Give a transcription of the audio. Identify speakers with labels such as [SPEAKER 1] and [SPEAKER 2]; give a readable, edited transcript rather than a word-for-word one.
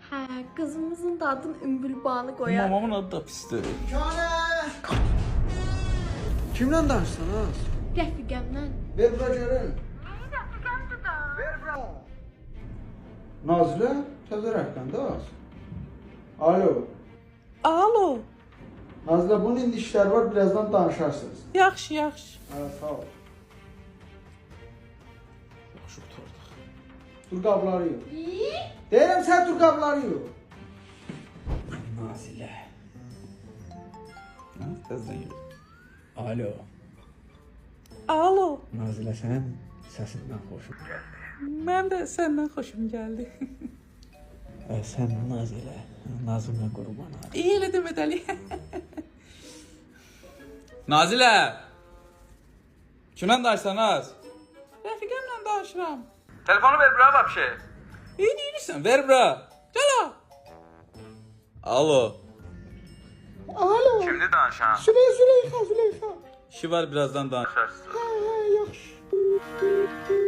[SPEAKER 1] Hə, qızımızın da adını Ümbülbanı qoyar.
[SPEAKER 2] Mamamın adı da pisdir.
[SPEAKER 3] Kimlə danışsan ha?
[SPEAKER 1] Rəfiqəmlə.
[SPEAKER 3] Ver bura görün.
[SPEAKER 1] Rəfiqəmdir də.
[SPEAKER 3] Ver bura. Nazilə, təzə rəqəmdə az. Alo.
[SPEAKER 4] Alo.
[SPEAKER 3] Nazilə, bunun indi işləri var, birazdan danışarsınız.
[SPEAKER 4] Yaxşı, yaxşı.
[SPEAKER 3] Hə, sağ ol.
[SPEAKER 2] Yaxşı qurtardıq.
[SPEAKER 3] Dur qabları yox. Deyirəm sən dur qabları yox.
[SPEAKER 2] Nazilə. Hə, təzdən yox. Alo.
[SPEAKER 4] Alo.
[SPEAKER 2] Nazilə, sənin səsindən xoşum gəldi.
[SPEAKER 4] Mənim də səndən xoşum gəldi.
[SPEAKER 2] Sən Nazilə, Nazımla qurban al.
[SPEAKER 4] İyi elə deməd Ali.
[SPEAKER 2] Nazilə! Kimlə danışsanız?
[SPEAKER 4] Rəfiqəmlə danışıram.
[SPEAKER 2] Telefonu ver bura vəbşe.
[SPEAKER 4] İyi deyirsən.
[SPEAKER 2] Ver bura.
[SPEAKER 4] Gəl ha.
[SPEAKER 2] Alo.
[SPEAKER 3] Alo.
[SPEAKER 2] Kimdir danışan?
[SPEAKER 3] Züleyxa.
[SPEAKER 2] İşi var, birazdan danışarsınız.
[SPEAKER 3] Hə, yaxşı.